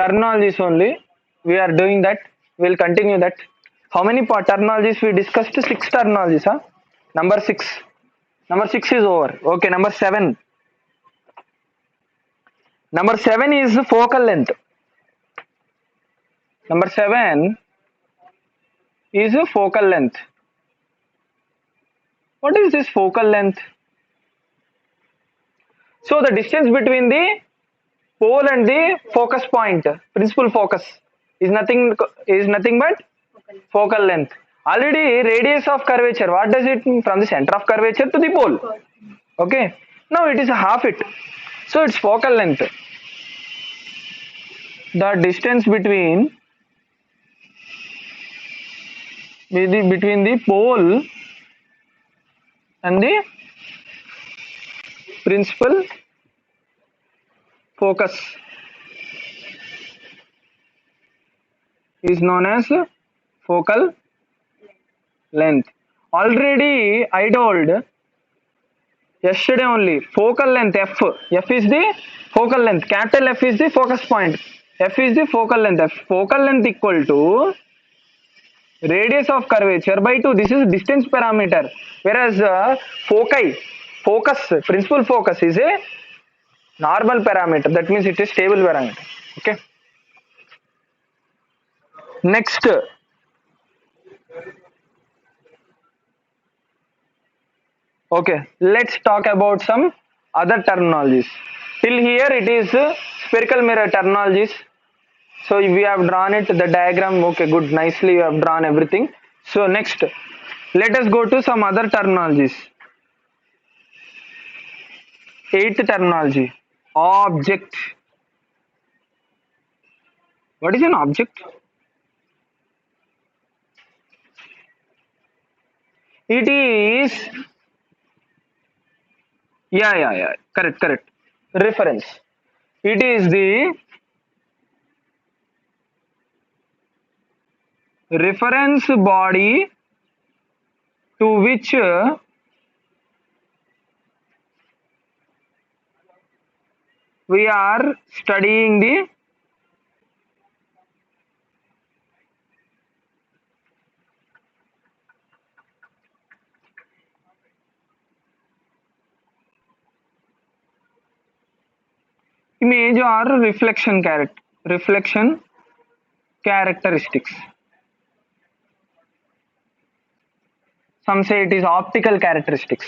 terminologies only. We are doing that. We'll continue that. How many terminologies we discussed? 6 terminologies, huh? Number 6. Number 6 is over. Okay, number 7. Number 7 is focal length. Number 7 is focal length. What is this focal length? So the distance between the pole and the focus point, principal focus, is nothing but focal length. Already radius of curvature, what does it mean? From the center of curvature to the pole. Okay. Now it is half it. So it's focal length. The distance between the pole and the principal focus is known as focal length. Already I told yesterday only, focal length F is the focal length, capital F is the focus point, F is the focal length. Focal length equal to radius of curvature by 2. This is distance parameter, whereas principal focus is a normal parameter. That means it is stable parameter. Okay. Next, okay, let's talk about some other terminologies. Till here it is spherical mirror terminologies. So we have drawn it, the diagram. Okay, good, nicely you have drawn everything. So next, let us go to some other terminologies. 8th terminology, object. What is an object? It is, correct. Reference. It is the reference body to which we are studying the image or reflection characteristics. Some say it is optical characteristics.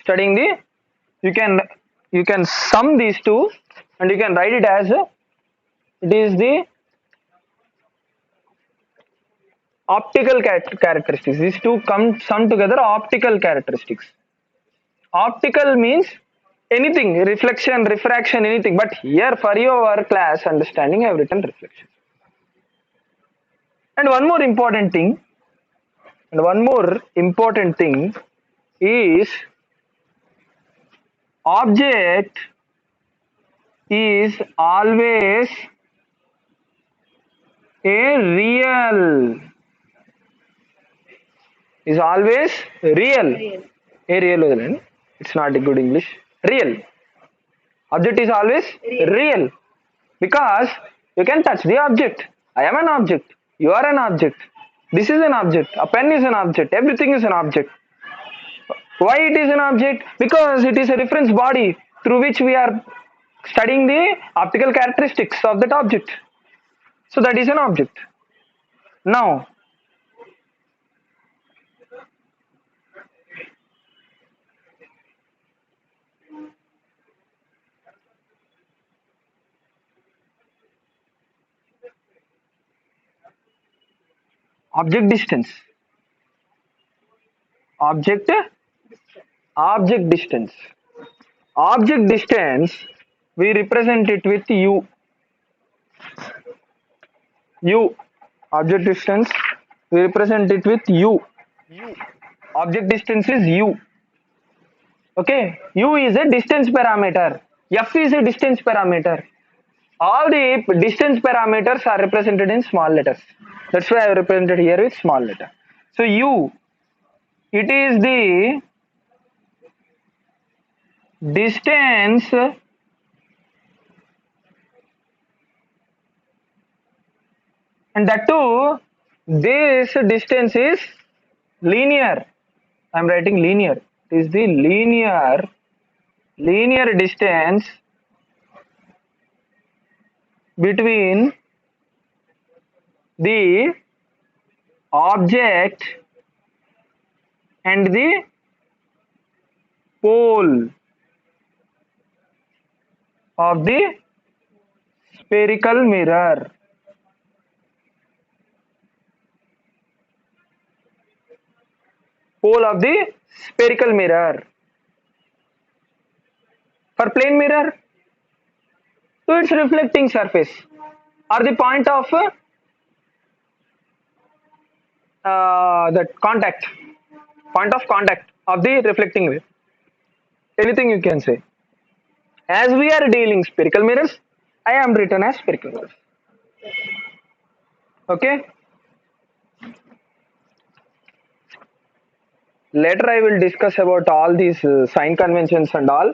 Studying the, you can sum these two and you can write it as it is the optical characteristics. These two sum together, optical characteristics. Optical means anything, reflection, refraction, anything. But here for your class understanding, I have written reflection. And one more important thing is object is always a real. Is always real. A real. It's not a good English. Real. Object is always real. Because you can touch the object. I am an object. You are an object. This is an object. A pen is an object. Everything is an object. Why it is an object? Because it is a reference body through which we are studying the optical characteristics of that object. So that is an object. Now, object distance. Object distance. Object distance, we represent it with u. Object distance, we represent it with u. Object distance is u. Okay, u is a distance parameter. F is a distance parameter. All the distance parameters are represented in small letters. That's why I have represented here with small letter. So u, it is the distance and that too this distance is linear. I'm writing linear. It is the linear distance between the object and the pole of the spherical mirror. Pole of the spherical mirror. For plane mirror, to its reflecting surface or the point of contact of the reflecting wave. Anything you can say. As we are dealing spherical mirrors, I am written as spherical mirrors. Okay. Later I will discuss about all these sign conventions and all.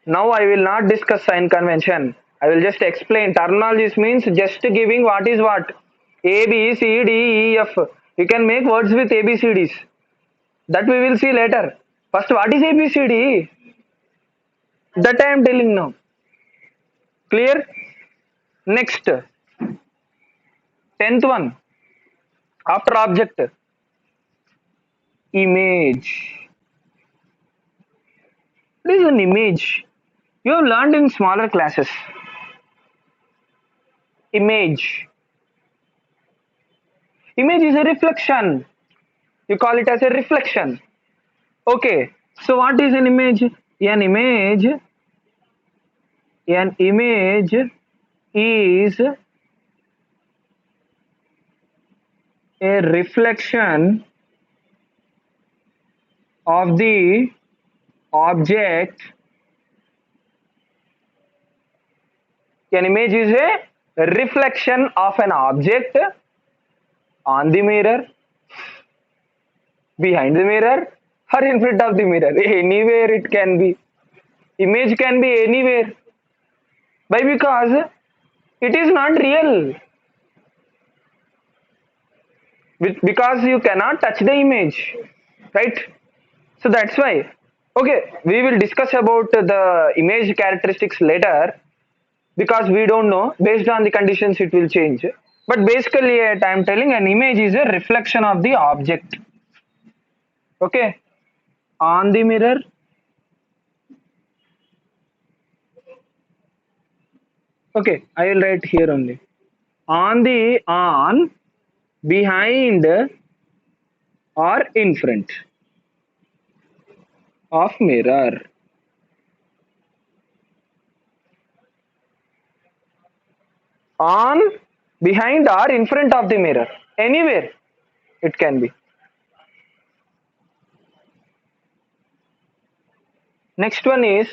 Now I will not discuss sign convention. I will just explain. Terminologies means just giving what is what. A, B, C, D, E, F. You can make words with A, B, C, Ds. That we will see later. First, what is A, B, C, D? That I am telling now. Clear? Next, 10th one. After object, image. What is an image? You have learned in smaller classes. Image. Image is a reflection. You call it as a reflection. Okay. So what is an image? An image is a reflection of the object. An image is a reflection of an object on the mirror, behind the mirror, or in front of the mirror. Anywhere it can be. Image can be anywhere. Why? Because it is not real. Because you cannot touch the image, right? So that's why. Okay, we will discuss about the image characteristics later because we don't know. Based on the conditions, it will change. But basically, I am telling an image is a reflection of the object. Okay, on the mirror. Okay, I will write here only. On, behind, or in front of mirror. On, behind, or in front of the mirror. Anywhere it can be. Next one is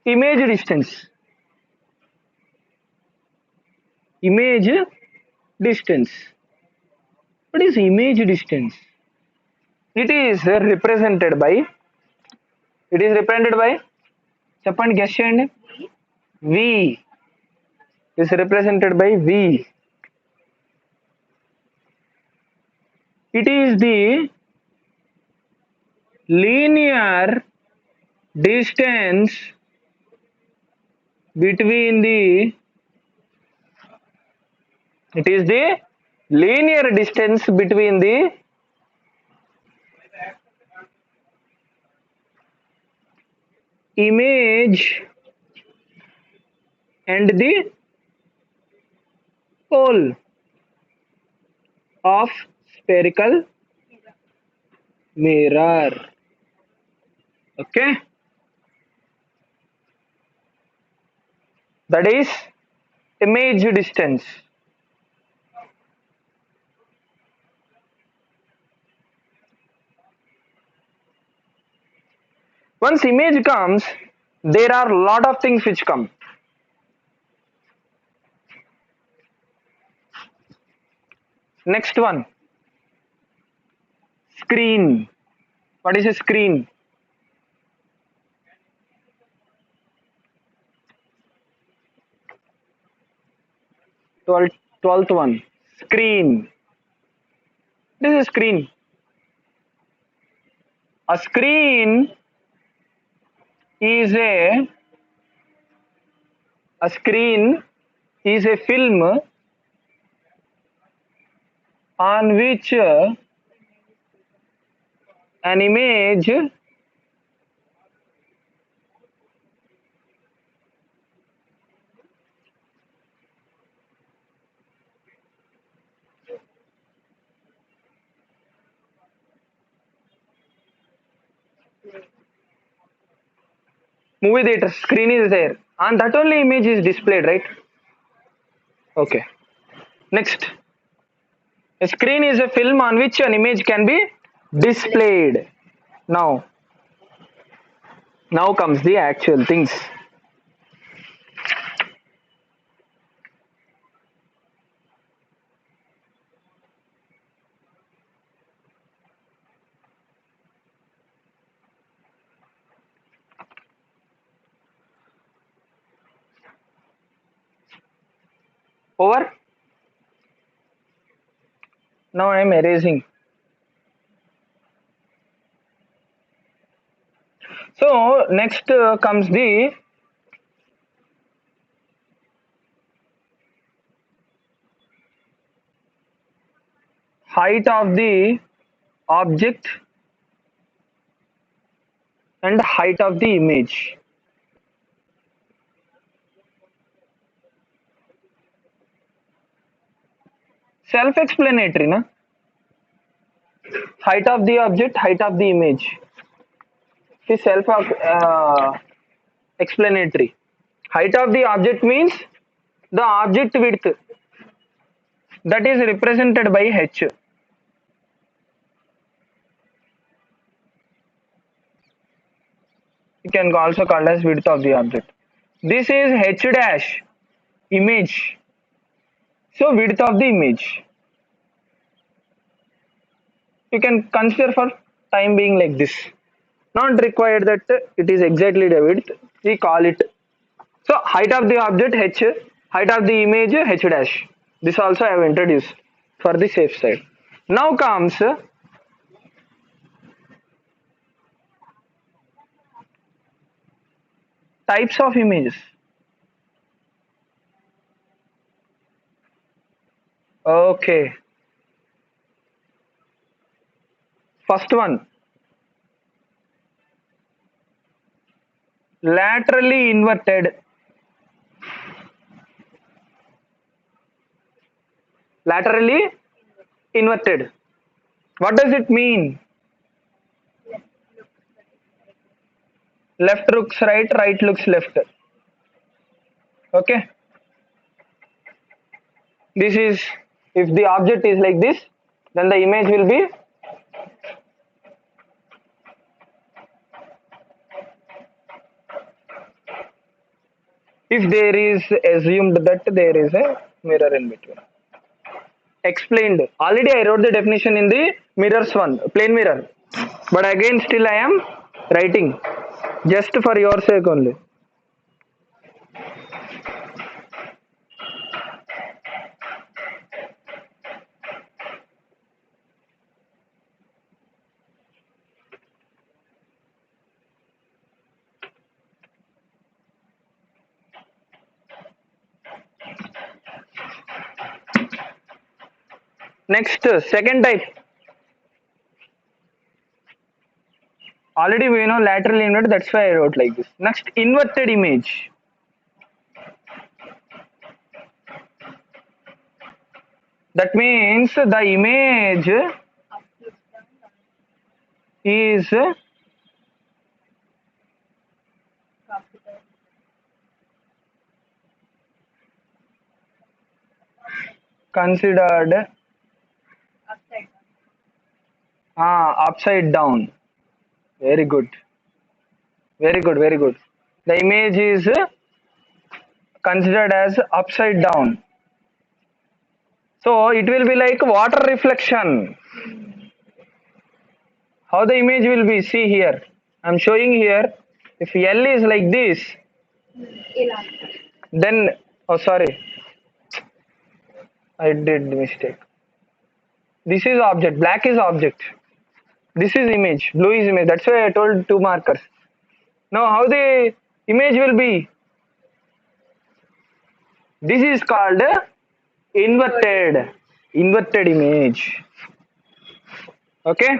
image distance. Image distance. What is image distance? It is represented by. చెప్పండి guess చేయండి. V is represented by V. It is the linear distance between the. It is the linear distance between the image and the pole of spherical mirror. Okay, that is image distance. Once image comes, there are a lot of things which come. Next one, screen. What is a screen? 12th one. Screen. This is screen. A screen is a screen is a film on which an image movie theater screen is there and that only image is displayed, right? Okay. Next, a screen is a film on which an image can be displayed. Now comes the actual things. Over. Now I am erasing. So next comes the height of the object and height of the image. Self-explanatory, na? Height of the object, height of the image. It is self-explanatory. Height of the object means the object width that is represented by h. You can also call as width of the object. This is h dash image. So width of the image. You can consider for time being like this. Not required that it is exactly the width. We call it. So height of the object h, height of the image h dash. This also I have introduced for the safe side. Now comes types of images. Okay. First one, laterally inverted. Laterally inverted. What does it mean? Left looks right, right looks left. Okay. This is, if the object is like this, then the image will be if there is assumed that there is a mirror in between. Explained. Already I wrote the definition in the mirrors one, plane mirror. But again still I am writing just for your sake only. Next, second type. Already we know lateral inverted, that's why I wrote like this. Next, inverted image. That means the image is considered upside down. Very good. Very good, very good. The image is considered as upside down. So it will be like water reflection. How the image will be? See here. I am showing here. If L is like this, then, oh sorry. I did mistake. This is object, black is object. This is image, blue is image. That's why I told 2 markers. Now how the image will be? This is called inverted, inverted image. Okay.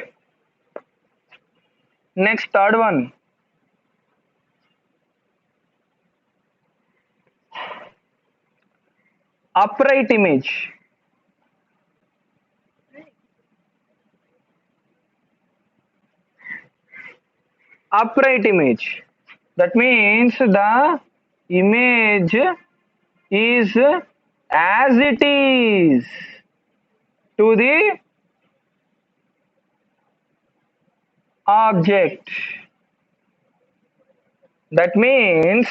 Next, third one. Upright image. Upright image. That means the image is as it is to the object. That means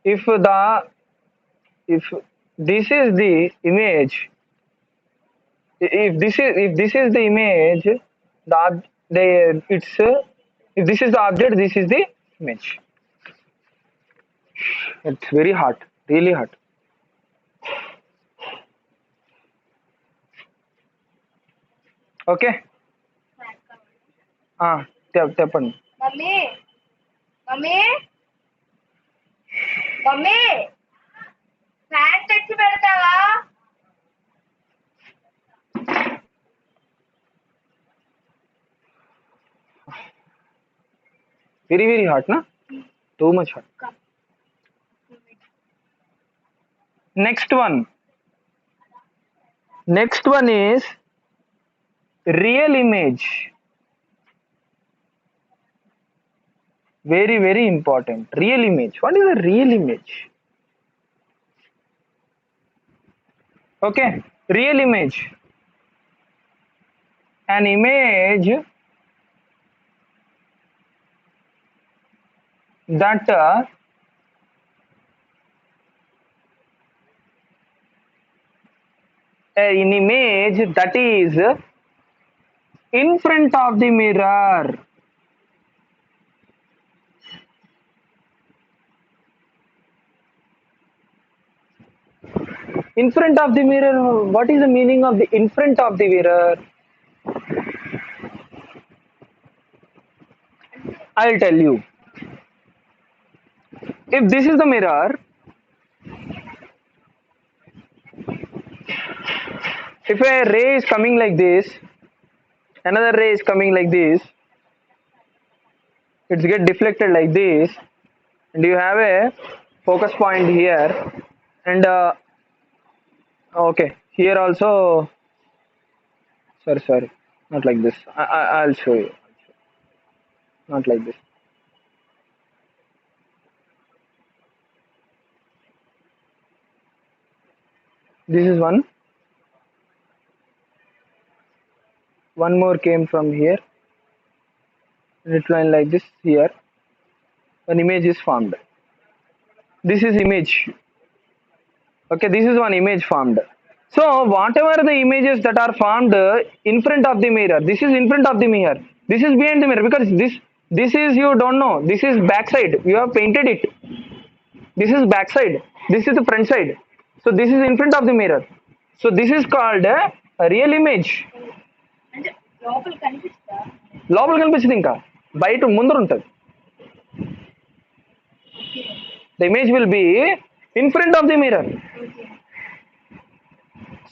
if this is the image, if this is the image, if this is the object, this is the image. It's very hard, really hard. Okay. చెప్పండి. Mummy mummy mummy fan తెచ్చి పెడతావా? Very, very hot, na? Too much hot. Next one. Next one is real image. Very, very important. Real image. What is a real image? Okay. Real image. An image that an image that is in front of the mirror. In front of the mirror, what is the meaning of the in front of the mirror? I'll tell you. If this is the mirror, if a ray is coming like this, another ray is coming like this, it's get deflected like this, and you have a focus point here, and okay, here also, sorry, not like this. I'll show you. Not like this. This is one. One more came from here. It line like this here. An image is formed. This is image. Okay, this is one image formed. So whatever the images that are formed in front of the mirror, this is in front of the mirror. This is behind the mirror, because this is, you don't know. This is backside. You have painted it. This is backside. This is the front side. So this is in front of the mirror. So this is called a real image. లోపల కనిపిస్తుంది, ఇంకా బయట ముందర ఉంటుంది. The image will be in front of the mirror.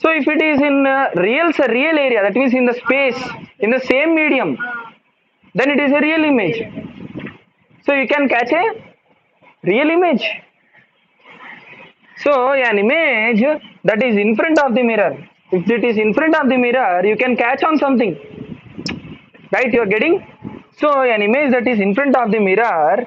So if it is in real area, that means in the space, in the same medium, then it is a real image. So you can catch a real image. So an image that is in front of the mirror, if it is in front of the mirror, you can catch on something, right? You are getting? So an image that is in front of the mirror,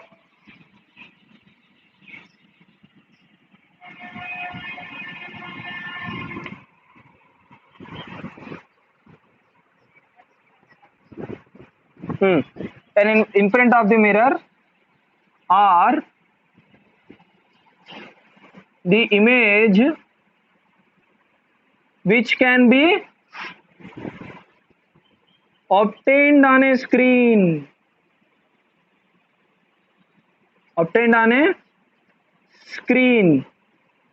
and in front of the mirror, or the image which can be obtained on a screen. Obtained on a screen.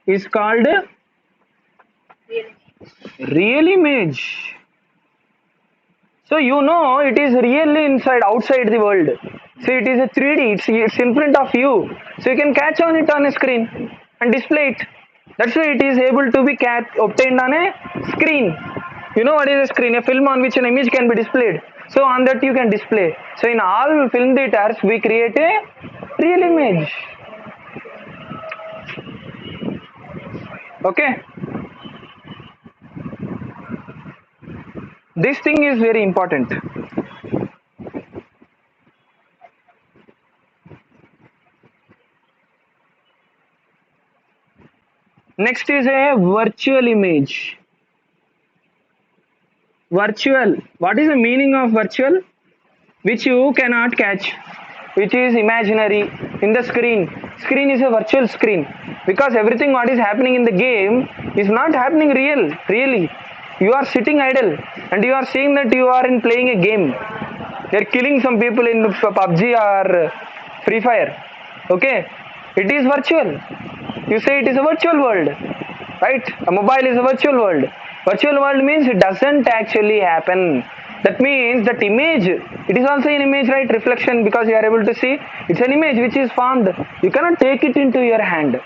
is called Really. real image. So you know it is really inside, outside the world. So it is a 3D, it's in front of you. So you can catch on it on a screen and display it. That's why it is able to be obtained on a screen. You know what is a screen? A film on which an image can be displayed. So on that you can display. So in all film theaters we create a real image. Okay. This thing is very important. Next is a virtual image. Virtual. What is the meaning of virtual? Which you cannot catch, which is imaginary in the screen. Screen is a virtual screen because everything what is happening in the game is not happening really. You are sitting idle and you are seeing that you are in playing a game. They are killing some people in PUBG or Free Fire. Okay, it is virtual. You say it is a virtual world, right? A mobile is a virtual world. Virtual world means it doesn't actually happen. That means that image, it is also an image, right? Reflection, because you are able to see. It's an image which is formed. You cannot take it into your hand.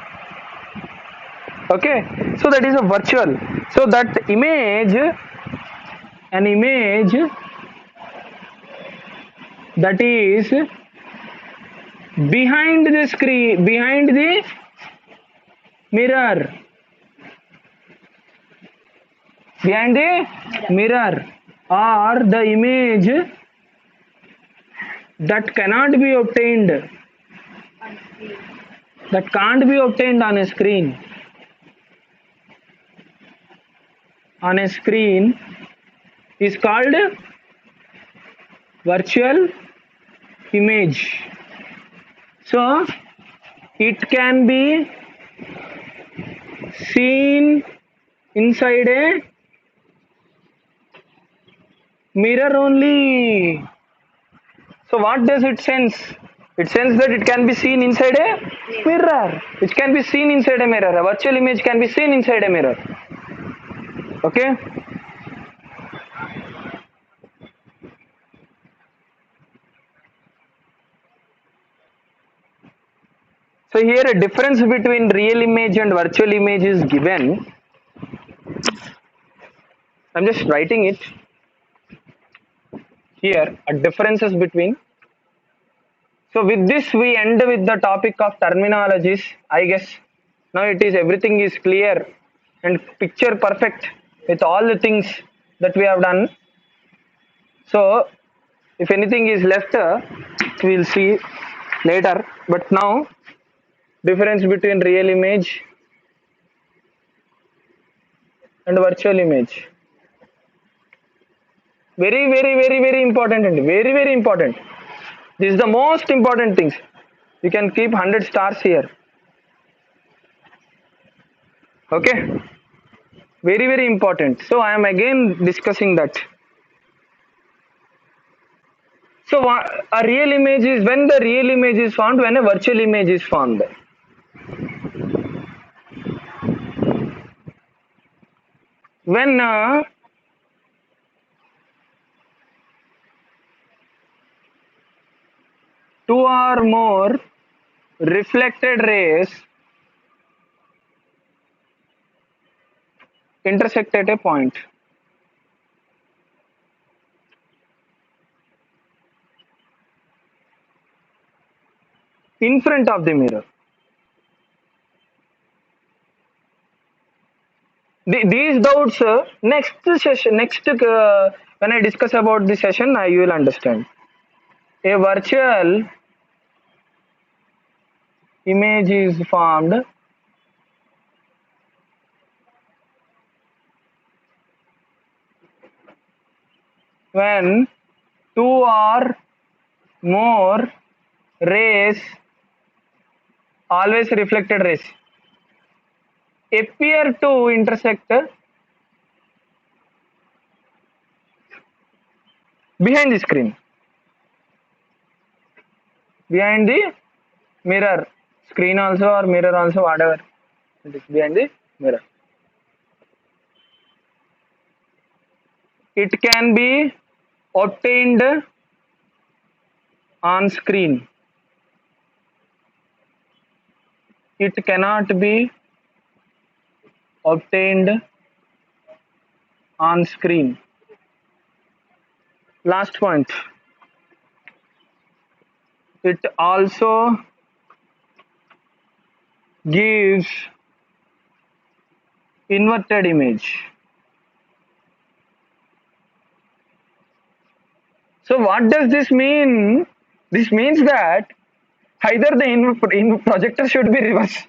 Okay, so that is a virtual. So that image, an image that is behind the screen, behind the mirror, behind the mirror, or the image that cannot be obtained, that can't be obtained on a screen. On a screen is called virtual image. So it can be seen inside a mirror only. So what does it sense? It senses that it can be seen inside a mirror. It can be seen inside a mirror. A virtual image can be seen inside a mirror. Okay. So here a difference between real image and virtual image is given. I'm just writing it here. A differences between. So with this we end with the topic of terminologies. I guess now it is everything is clear and picture perfect with all the things that we have done. So if anything is left, we'll see later. But now difference between real image and virtual image. Very important and very important. This is the most important things. You can keep 100 stars here. Okay. Very important. So I am again discussing that. So a real image is when the real image is formed, when a virtual image is formed. When two or more reflected rays intersect at a point. In front of the mirror. These doubts, next session, when I discuss about the session, you will understand. A virtual image is formed when two or more rays, always reflected rays, appear to intersect behind the screen, behind the mirror, screen also or mirror also, whatever. It is behind the mirror. It can be obtained on screen. It cannot be obtained on screen. Last point. It also gives inverted image. So what does this mean? This means that either the projector should be reversed.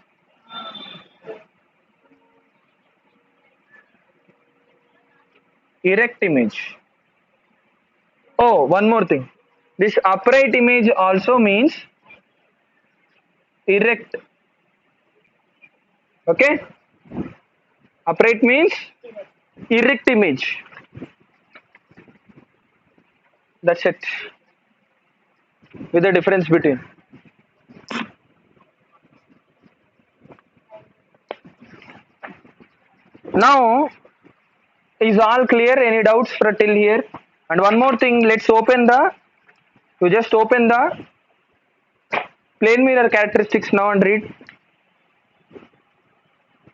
Erect image. Oh, one more thing. This upright image also means erect. Okay? Upright means erect image. That's it. With the difference between. Now, is all clear? Any doubts for till here? And one more thing, let's open the, you just open the plane mirror characteristics now and read.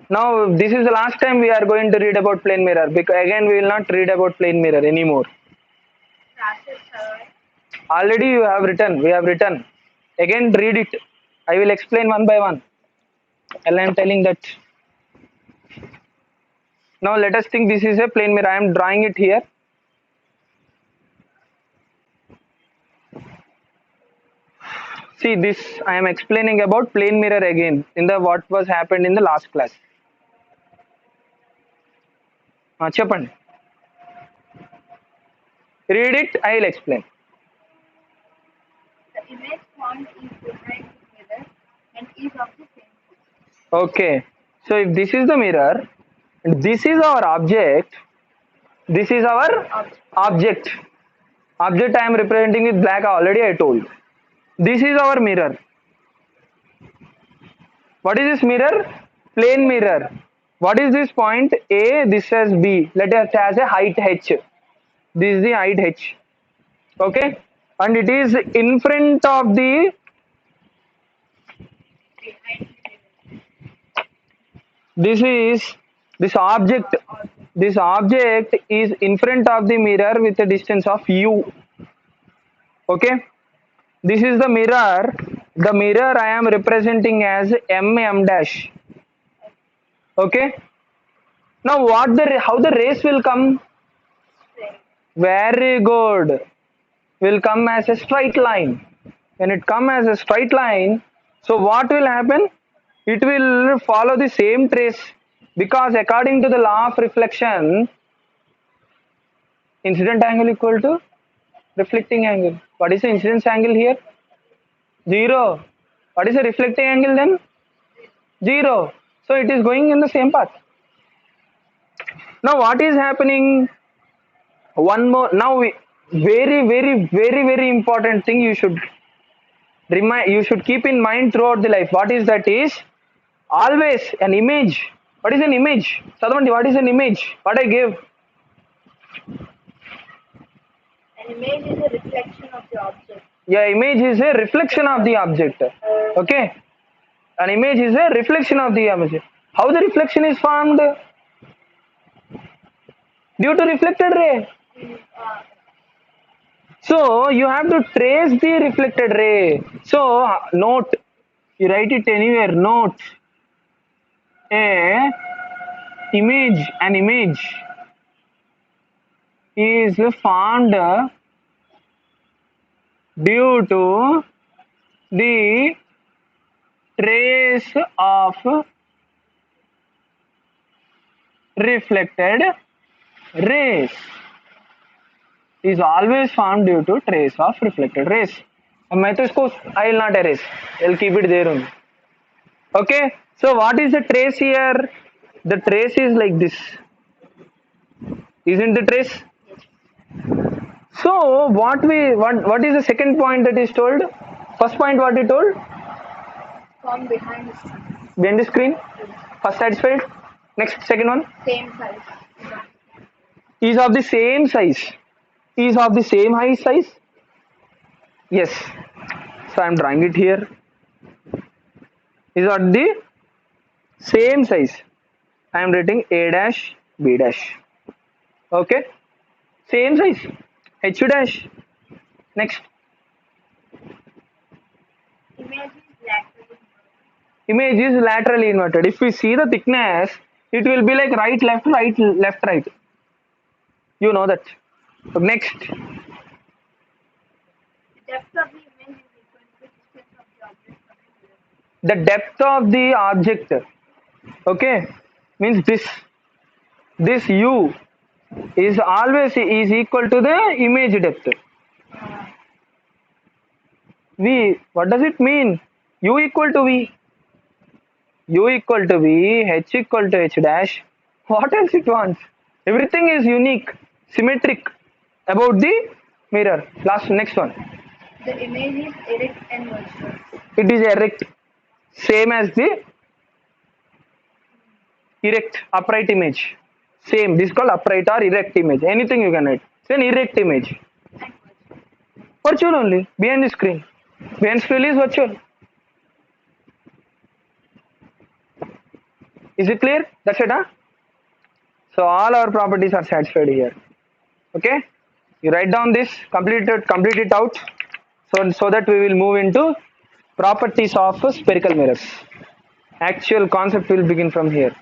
Now, this is the last time we are going to read about plane mirror, because again we will not read about plane mirror anymore. Already you have written, we have written. Again read it. I will explain one by one. And I am telling that. Now let us think this is a plane mirror. I am drawing it here. See this, I am explaining about plane mirror again in the what was happened in the last class. Cheppandi. Read it, I will explain. The image font is behind the mirror and is of the same size. Okay. So if this is the mirror, this is our object, this is our object. Object I am representing with black already I told. This is our mirror. What is this mirror? Plane mirror. What is this point? A, this as B. Let us has a height h. This is the height h. Okay? And it is in front of the, this is, this object is in front of the mirror with a distance of u. Okay? This is the mirror. The mirror I am representing as m dash. Okay? Now what the, how the rays will come? Very good. Will come as a straight line. When it come as a straight line, so what will happen? It will follow the same trace, because according to the law of reflection, incident angle equal to reflecting angle. What is the incidence angle here? 0. What is the reflecting angle then? 0. So it is going in the same path. Now what is happening? One more. Now very important thing you should keep in mind throughout the life. What is that? Is always an image. What is an image? Sadhavandi, what is an image? What I gave? An image is a reflection of the object. Yeah, image is a reflection of the object. Okay? An image is a reflection of the object. How the reflection is formed? Due to reflected ray. So you have to trace the reflected ray. So note, you write it anywhere. Note, an image is formed due to the trace of reflected rays. Is always formed due to trace of reflected rays. मैं तो इसको I will not erase. I will keep it there only. Okay. So what is the trace here? The trace is like this. Isn't the trace? So what is the second point that is told? First point what he told? Formed behind the screen. Behind the screen. First satisfied. Next, second one. Same size. Is of the same size. Is of the same height size. Yes. So I am drawing it here. Is of the same size. I am writing A dash B dash. Okay. Same size. H dash. Next. Image is laterally. Image is laterally inverted. If we see the thickness, it will be like right, left, right, left, right. You know that. So next, The depth of the image is equal to the distance of the object from the mirror. the depth of the object, okay, means this u is always is equal to the image depth. V, what does it mean? U equal to V. U equal to V, H equal to H dash. What else it wants? Everything is unique, symmetric about the mirror. Next one. The image is erect and vertical. It is erect, same as the erect, upright image. Same, this is called upright or erect image. Anything you can write. It's an erect image. And Virtual only, behind the screen. Behind screen is virtual. Is it clear? That's it, huh? So all our properties are satisfied here. Okay? You write down this, complete it out. So that we will move into properties of spherical mirrors. Actual concept will begin from here.